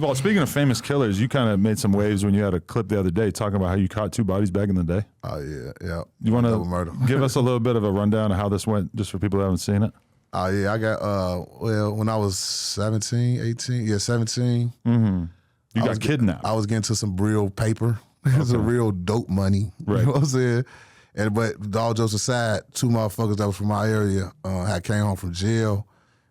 Well, speaking of famous killers, you kind of made some waves when you had a clip the other day talking about how you caught 2 bodies back in the day. Oh, yeah. You want Double murder. to give us a little bit of a rundown of how this went, just for people who haven't seen it? Oh, yeah, I got, when I was 17, 18, 17. Mm-hmm. You got kidnapped. I was getting to some real paper. It was a real dope money. Right. You know what I'm saying? But all jokes aside, 2 motherfuckers that was from my area had came home from jail,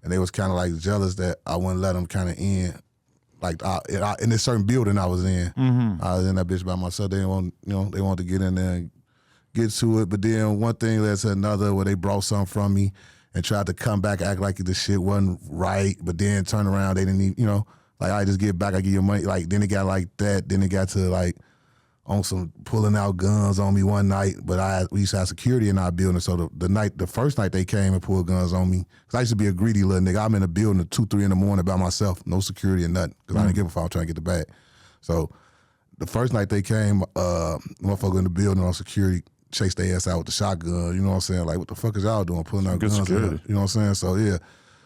and they was kind of like jealous that I wouldn't let them kind of in. Like in this certain building I was in, I was in that bitch by myself. They didn't want, they wanted to get in there and get to it. But then one thing led to another, where they brought something from me and tried to come back, act like the shit wasn't right. But then turn around, they didn't even, like I just get back, I give you money. Like then it got like that. Then it got to like on some pulling out guns on me one night. But we used to have security in our building. So the first night they came and pulled guns on me, because I used to be a greedy little nigga. I'm in the building at 2, 3 in the morning by myself, no security or nothing, because I didn't give a fuck. I was trying to get the bag. So the first night they came, motherfucker in the building on security chased their ass out with the shotgun. You know what I'm saying? Like, what the fuck is y'all doing, pulling out guns? Security. You know what I'm saying? So yeah.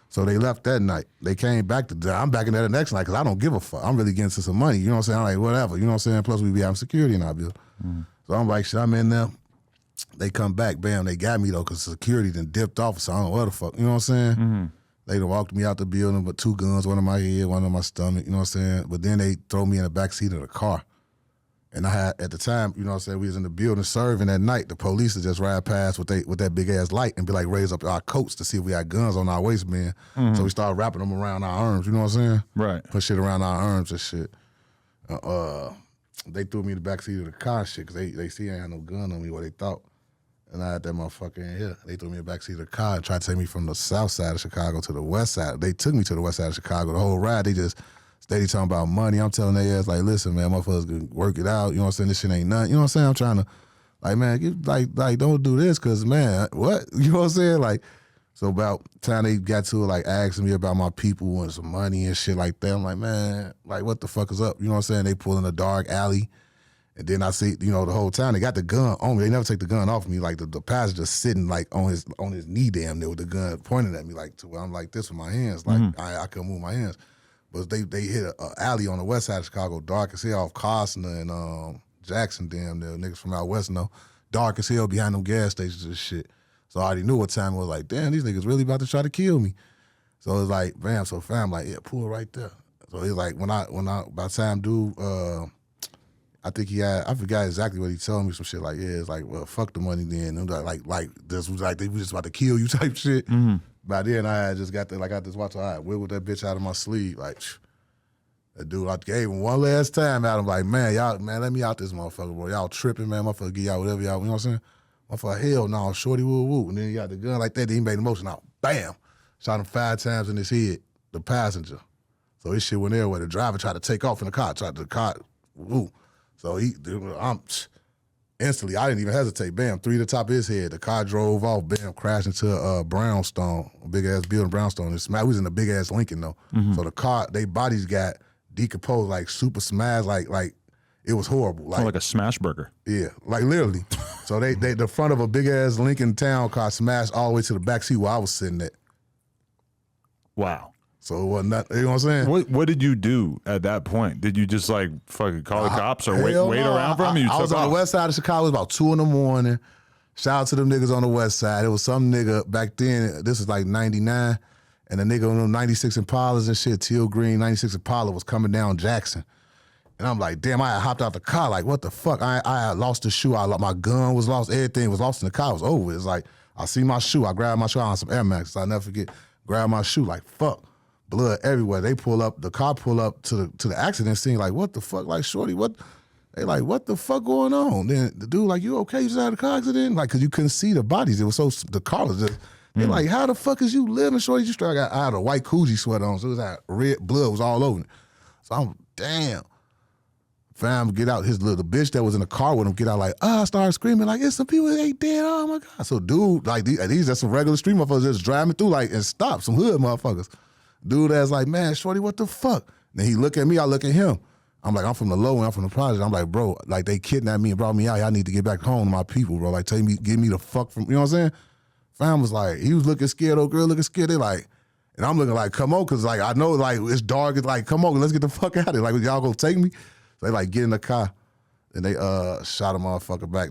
So they left that night. They came back I'm back in there the next night because I don't give a fuck. I'm really getting to some money. You know what I'm saying? I'm like, whatever. You know what I'm saying? Plus we be having security in our building. So I'm like, shit, I'm in there. They come back, bam, they got me though, because security done dipped off, so I don't know what the fuck. You know what I'm saying? They done walked me out the building with 2 guns, one in my head, one in my stomach, you know what I'm saying? But then they throw me in the back seat of the car. And I had, at the time, you know what I'm saying, we was in the building serving at night. The police would just ride past with that big ass light and be like, raise up our coats to see if we had guns on our waistband. So we started wrapping them around our arms, you know what I'm saying? Right. Put shit around our arms and shit. They threw me in the back seat of the car and shit, because they see I had no gun on me, what they thought. And I had that motherfucker in here. They threw me in the back seat of the car and tried to take me from the south side of Chicago to the west side. They took me to the west side of Chicago. The whole ride, they just steady talking about money. I'm telling their ass, like, listen, man, motherfuckers can work it out. You know what I'm saying? This shit ain't nothing. You know what I'm saying? I'm trying to, like, man, like don't do this, because, man, what? You know what I'm saying? Like, so about time they got to it, like, asking me about my people and some money and shit like that. I'm like, man, like, what the fuck is up? You know what I'm saying? They pull in a dark alley. And then I see, the whole time they got the gun on me. They never take the gun off me. Like the passenger sitting like on his knee damn near with the gun pointing at me, like, to where I'm like this with my hands. Like I couldn't move my hands. But they hit an alley on the west side of Chicago, dark as hell, off Costner and Jackson, damn near, niggas from out west know. Dark as hell behind them gas stations and shit. So I already knew what time it was. Like, damn, these niggas really about to try to kill me. So it was like, bam, so fam, like, yeah, pull right there. So it's like when I by the time dude, I think I forgot exactly what he told me, some shit like, yeah, it's like, well, fuck the money then. And like this was like, they was just about to kill you type shit. By then I had just got I got this watch, I wiggled that bitch out of my sleeve, like, that dude, I gave him one last time out. I'm like, man, y'all, man, let me out this motherfucker, bro. Y'all tripping, man. Motherfucker, give y'all whatever y'all, you know what I'm saying? Motherfucker, hell no, shorty woo woo. And then he got the gun like that, then he made the motion out. Bam! Shot him 5 times in his head, the passenger. So his shit went everywhere. The driver tried to take off in the car, woo. So instantly, I didn't even hesitate. Bam, 3 to the top of his head. The car drove off. Bam, crashed into a brownstone, a big ass building, brownstone. We was in a big ass Lincoln though. So the car, they bodies got decomposed, like super smashed, like it was horrible. Like a smash burger. Yeah, like literally. So they the front of a big ass Lincoln Town car smashed all the way to the back seat where I was sitting at. Wow. So it wasn't that, you know what I'm saying? What did you do at that point? Did you just like fucking call the cops or wait no. around for him? I was on the west side of Chicago. It was about 2 in the morning. Shout out to them niggas on the west side. It was some nigga back then, this was like 99, and the nigga on them 96 Impalas and shit, Teal Green 96 Impala was coming down Jackson. And I'm like, damn, I had hopped out the car. Like, what the fuck? I had lost the shoe. My gun was lost. Everything was lost in the car. It was over. It's like, I see my shoe. I grabbed my shoe on some Air Max. I'll never forget. Grab my shoe. Like, fuck. Blood everywhere. They pull up. The car pull up to the accident scene. Like, what the fuck? Like, shorty, what? They like, what the fuck going on? Then the dude like, you okay? You just had a car accident? Like, cause you couldn't see the bodies. It was so, the car was just, they're like, how the fuck is you living, shorty? You straight I had a white Coogee sweater on, so it was like red blood was all over it. So I'm, damn. Fam, get out. The bitch that was in the car with him get out like, I started screaming like, it's some people that ain't dead. Oh my God. So dude, like these are some regular street motherfuckers just driving through like and stop, some hood motherfuckers. Dude that's like, man, shorty, what the fuck? Then he look at me, I look at him. I'm like, I'm from the low end, I'm from the project. I'm like, bro, like they kidnapped me and brought me out. Y'all need to get back home to my people, bro. Like, get me the fuck from, you know what I'm saying? Fam was like, he was looking scared, old girl looking scared. They like, And I'm looking like, come on, because like I know like it's dark. It's like, come on, let's get the fuck out of here. Like, y'all gonna take me? So they like get in the car and they shot a motherfucker back.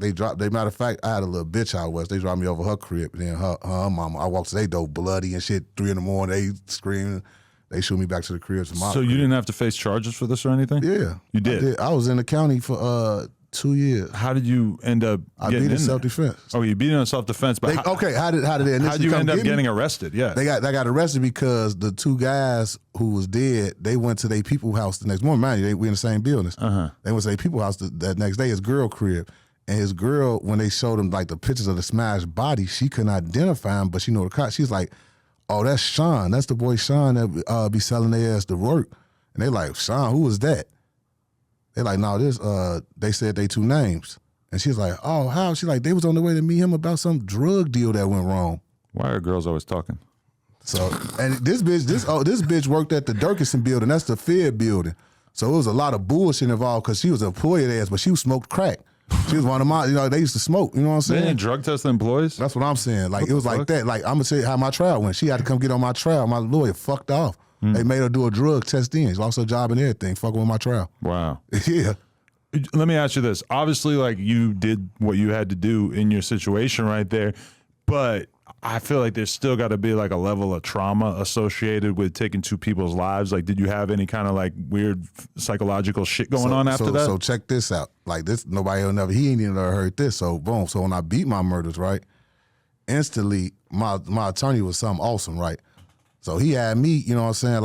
Matter of fact, I had a little bitch out west. They dropped me over her crib. And then her mama, I walked to their door bloody and shit, 3 a.m. They screaming. They shoot me back to the crib. So you didn't have to face charges for this or anything? Yeah. You did? I was in the county for 2 years. How did you end up getting beat in self-defense. Oh, you beat it in self-defense. But how did you end up getting arrested? Yeah. They got arrested because the 2 guys who was dead, they went to their people house the next morning. Mind you, we in the same buildings. They went to their people house that next day, his girl crib. And his girl, when they showed him like the pictures of the smashed body, she couldn't identify him, but she knew the cop. She's like, oh, that's Sean. That's the boy Sean that be selling their ass to work. And they like, Sean, who was that? They like, no, they said they 2 names. And she's like, oh, how? She's like, they was on the way to meet him about some drug deal that went wrong. Why are girls always talking? So, and this bitch worked at the Durkison building. That's the Fed building. So it was a lot of bullshit involved because she was an employee ass, but she smoked crack. She was one of my, they used to smoke, you know what I'm saying? They didn't drug test the employees? That's what I'm saying. Like, What it was the like fuck? that. Like, I'm going to tell you how my trial went. She had to come get on my trial. My lawyer fucked off. They made her do a drug test then. She lost her job and everything, fucking with my trial. Wow. Yeah. Let me ask you this. Obviously, like, you did what you had to do in your situation right there, but I feel like there's still got to be like a level of trauma associated with taking 2 people's lives. Like, did you have any kind of like weird psychological shit going on after that? So check this out. Like this, nobody will never, he ain't even ever heard this. So boom. So when I beat my murders, right, instantly my attorney was something awesome, right? So he had me, you know what I'm saying,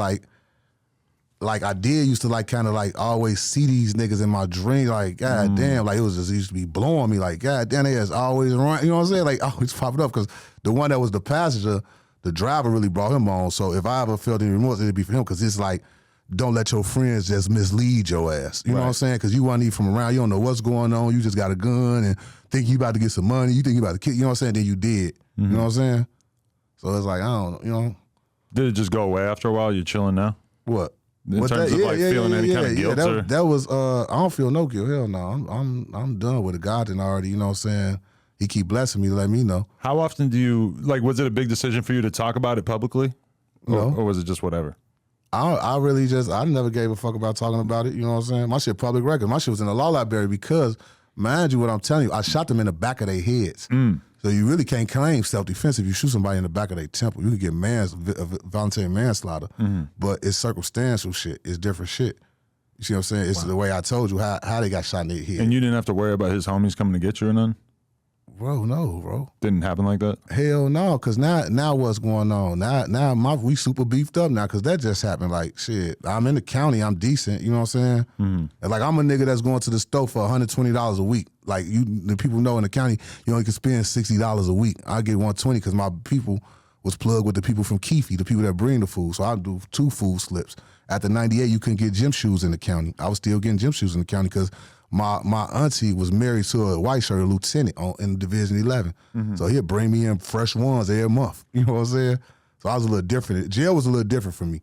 like I did used to like kind of like always see these niggas in my dream, like god damn, like it used to be blowing me, like god damn, they is always around, you know what I'm saying, like always popping up because the one that was the passenger, the driver really brought him on. So if I ever felt any remorse, it'd be for him because it's like, don't let your friends just mislead your ass, you know what I'm saying? Because you wasn't even from around, you don't know what's going on, you just got a gun and think you about to get some money, you think you about to kill, you know what I'm saying? Then you did, you know what I'm saying? So it's like I don't know, you know. Did it just go away after a while? You're chilling now? What? In terms of like feeling any kind of guilt? Or? That was I don't feel no guilt. Hell no. I'm done with it. God didn't already, you know what I'm saying? He keep blessing me to let me know. How often do you like? Was it a big decision for you to talk about it publicly, or was it just whatever? I really just I never gave a fuck about talking about it. You know what I'm saying? My shit public record. My shit was in the law library because, mind you, what I'm telling you, I shot them in the back of their heads. So you really can't claim self-defense if you shoot somebody in the back of their temple. You can get voluntary manslaughter, but it's circumstantial shit. It's different shit. You see what I'm saying? It's the way I told you how they got shot in their head. And you didn't have to worry about his homies coming to get you or none? Bro, no, bro. Didn't happen like that? Hell no, because now what's going on? Now we super beefed up now because that just happened. Like, shit, I'm in the county, I'm decent, you know what I'm saying? And like, I'm a nigga that's going to the store for $120 a week. Like, the people know in the county, you only can spend $60 a week. I get $120 because my people was plugged with the people from Keefe, the people that bring the food. So I do 2 food slips. After 98, you couldn't get gym shoes in the county. I was still getting gym shoes in the county because my auntie was married to a white shirt lieutenant in Division 11. So he'd bring me in fresh ones every month. You know what I'm saying? So I was a little different. Jail was a little different for me.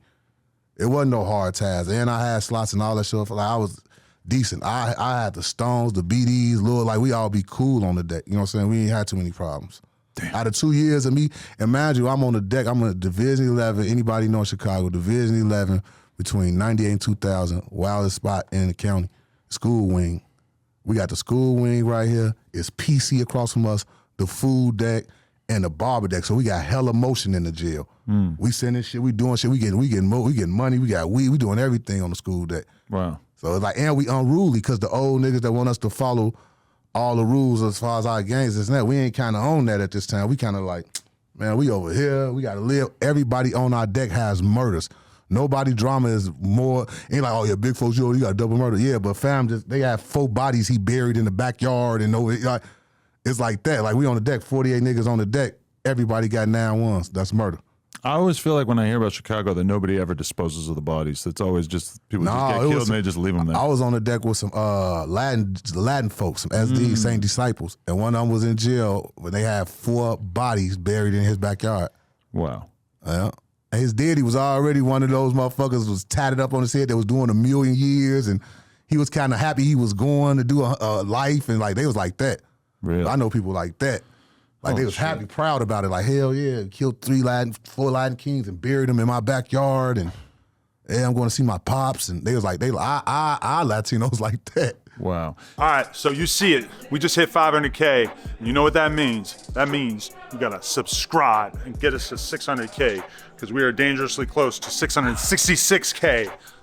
It wasn't no hard task. And I had slots and all that stuff. Like, I was decent. I had the Stones, the BDs, Lil, like we all be cool on the deck. You know what I'm saying? We ain't had too many problems. Damn. Out of 2 years of me, and mind you, I'm on the deck. I'm in Division 11. Anybody know Chicago? Division 11 between 98 and 2000. Wildest spot in the county. School wing. We got the school wing right here. It's PC across from us, the food deck, and the barber deck. So we got hella motion in the jail. We sending shit, we doing shit, we getting money, we got weed, we doing everything on the school deck. Wow. So it's like, and we unruly because the old niggas that want us to follow all the rules as far as our gangs and that, we ain't kind of on that at this time. We kind of like, man, we over here, we got to live. Everybody on our deck has murders. Nobody drama is more, ain't like, oh yeah, big folks, you got double murder. Yeah, but fam, they have 4 bodies he buried in the backyard and like, it's like that. Like we on the deck, 48 niggas on the deck, everybody got 9 ones. That's murder. I always feel like when I hear about Chicago that nobody ever disposes of the bodies. It's always just people just get killed and they just leave them there. I was on the deck with some Latin folks, some SD, Saint Disciples, and one of them was in jail when they had 4 bodies buried in his backyard. Wow. Yeah. And his daddy was already one of those motherfuckers was tatted up on his head that was doing 1,000,000 years, and he was kind of happy he was going to do a life, and like they was like that. Really? I know people like that. Like they was happy, proud about it. Like, hell yeah, killed 4 Latin Kings and buried them in my backyard. And yeah, I'm going to see my pops. And they was like, I Latinos like that. Wow. All right, so you see it. We just hit 500K. You know what that means? That means you gotta subscribe and get us to 600K because we are dangerously close to 666K.